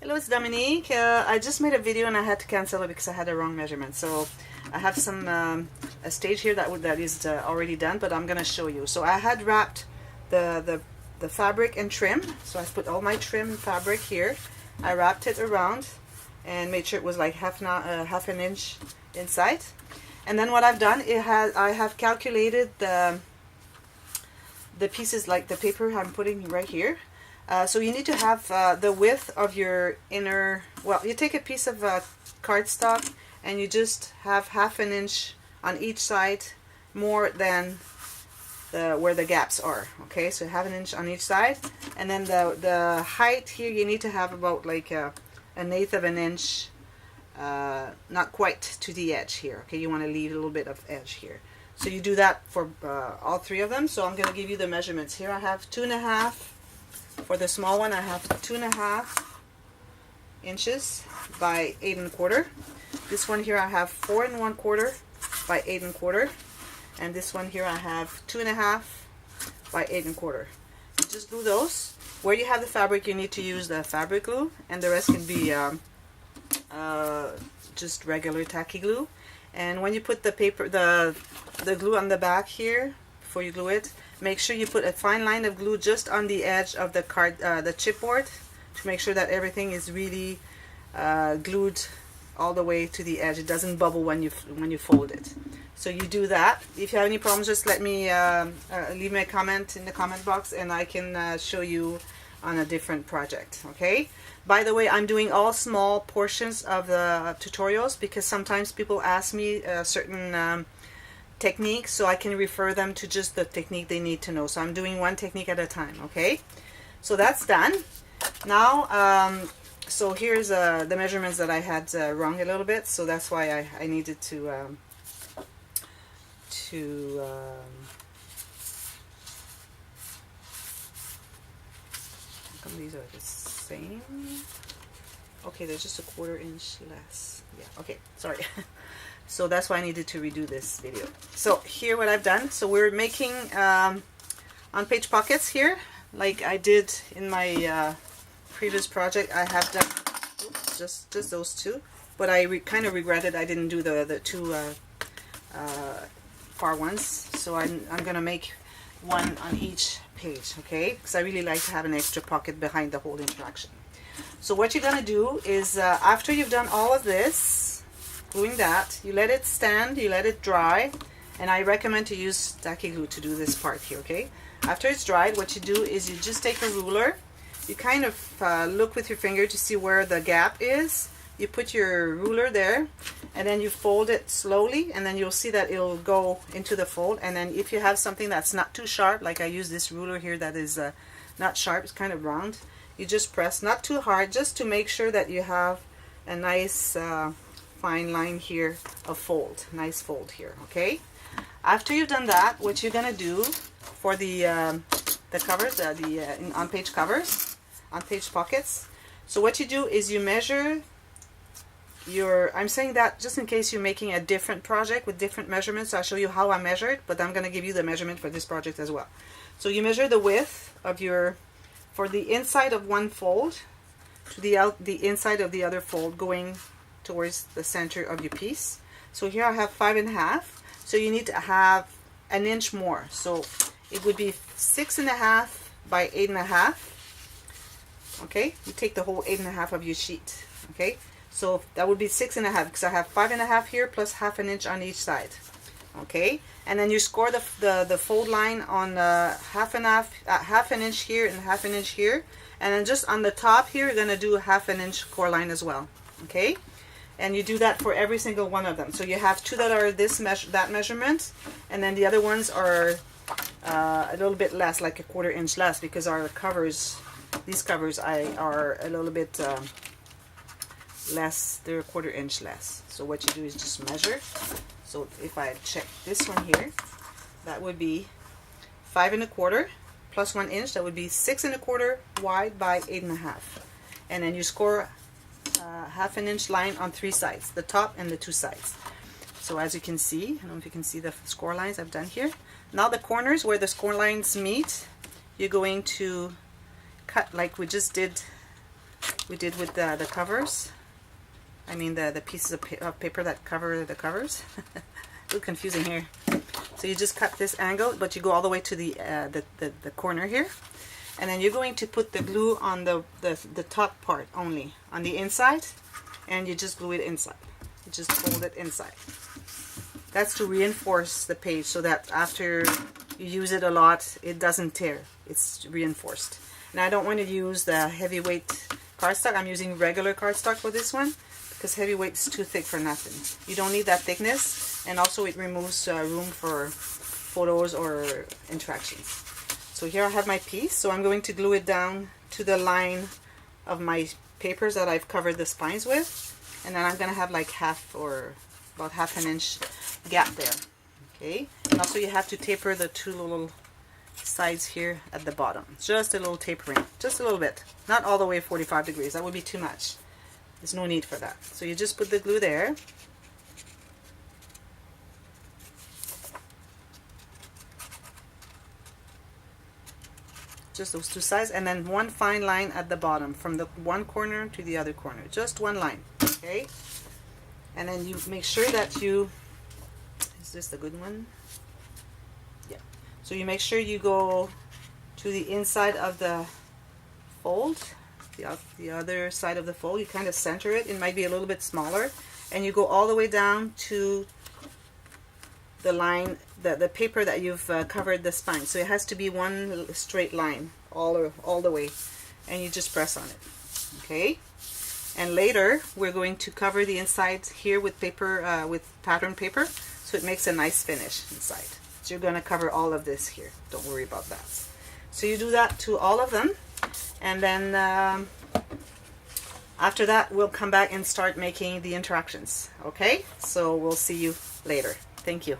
Hello, it's Dominique. I just made a video and I had to cancel it because I had the wrong measurement. So I have some a stage here that is already done, but I'm gonna show you. So I had wrapped the fabric and trim. So I put all my trim fabric here. I wrapped it around and made sure it was like half an inch inside. And then what I've done, I have calculated the pieces, like the paper I'm putting right here. So you need to have the width of your inner, well, you take a piece of cardstock and you just have half an inch on each side more than where the gaps are. Okay, so half an inch on each side, and then the height here you need to have about like an eighth of an inch, not quite to the edge here. Okay, you want to leave a little bit of edge here. So you do that for all three of them. So I'm going to give you the measurements. Here I have 2.5. For the small one, I have 2.5 inches by 8.25. This one here I have 4.25 by 8.25, and this one here I have 2.5 by 8.25. You just glue those. Where you have the fabric, you need to use the fabric glue, and the rest can be just regular tacky glue. And when you put the paper, the glue on the back here, before you glue it, make sure you put a fine line of glue just on the edge of the chipboard to make sure that everything is really glued all the way to the edge. It doesn't bubble when you fold it. So you do that. If you have any problems, just let me leave me a comment in the comment box, and I can show you on a different project. Okay. By the way, I'm doing all small portions of the tutorials because sometimes people ask me certain techniques, so I can refer them to just the technique they need to know. So I'm doing one technique at a time. Okay, so that's done. Now so here's the measurements that I had wrong a little bit, so that's why I needed to how come these are the same? Okay, they're just 1/4 inch less. Yeah, okay, sorry. So that's why I needed to redo this video. So here what I've done, so we're making on-page pockets here, like I did in my previous project. I have done just those two, but I kind of regretted I didn't do the two far ones. So I'm gonna make one on each page, okay? Because I really like to have an extra pocket behind the whole interaction. So what you're gonna do is after you've done all of this, gluing that, you let it stand, you let it dry, and I recommend to use tacky glue to do this part here. Okay, after it's dried, what you do is you just take a ruler, you kind of look with your finger to see where the gap is, you put your ruler there, and then you fold it slowly, and then you'll see that it'll go into the fold. And then if you have something that's not too sharp, like I use this ruler here that is not sharp, it's kind of round, you just press, not too hard, just to make sure that you have a nice fine line here of fold, nice fold here. Okay, after you've done that, what you're gonna do for the covers, the on-page covers, on-page pockets, so what you do is you measure your, I'm saying that just in case you're making a different project with different measurements. So I'll show you how I measured, but I'm gonna give you the measurement for this project as well. So you measure the width of your, for the inside of one fold to the inside of the other fold, going towards the center of your piece. So here I have 5.5, so you need to have an inch more, so it would be 6.5 by 8.5. okay, you take the whole 8.5 of your sheet. Okay, so that would be 6.5 because I have 5.5 here plus half an inch on each side. Okay, and then you score the fold line on half an inch here and half an inch here, and then just on the top here you're gonna do a half an inch core line as well. Okay, and you do that for every single one of them. So you have two that are that measurement, and then the other ones are a little bit less, like 1/4 inch less, because our covers, these covers are a little bit less, they're 1/4 inch less. So what you do is just measure. So if I check this one here, that would be 5.25 plus 1 inch, that would be 6.25 wide by 8.5. And then you score half an inch line on three sides, the top and the two sides. So as you can see, I don't know if you can see the score lines I've done here. Now the corners where the score lines meet, you're going to cut like we just did we did with the covers. I mean the pieces of paper that cover the covers. A little confusing here. So you just cut this angle, but you go all the way to the corner here. And then you're going to put the glue on the top part only, on the inside, and you just glue it inside. You just fold it inside. That's to reinforce the page so that after you use it a lot, it doesn't tear. It's reinforced. And I don't want to use the heavyweight cardstock. I'm using regular cardstock for this one because heavyweight is too thick for nothing. You don't need that thickness, and also it removes room for photos or interactions. So here I have my piece, so I'm going to glue it down to the line of my papers that I've covered the spines with, and then I'm going to have like half or about half an inch gap there. Okay, and also you have to taper the two little sides here at the bottom. Just a little tapering, just a little bit, not all the way 45 degrees, that would be too much. There's no need for that. So you just put the glue there. Just those two sides, and then one fine line at the bottom from the one corner to the other corner, just one line. Okay, and then you make sure that you, is this the good one? Yeah, so you make sure you go to the inside of the fold, the other side of the fold. You kind of center it. It might be a little bit smaller, and you go all the way down to the line, the paper that you've covered the spine. So it has to be one straight line all the way, and you just press on it. Okay, and later we're going to cover the inside here with paper, with pattern paper, so it makes a nice finish inside. So you're going to cover all of this here. Don't worry about that. So you do that to all of them, and then after that we'll come back and start making the interactions. Okay, so we'll see you later. Thank you.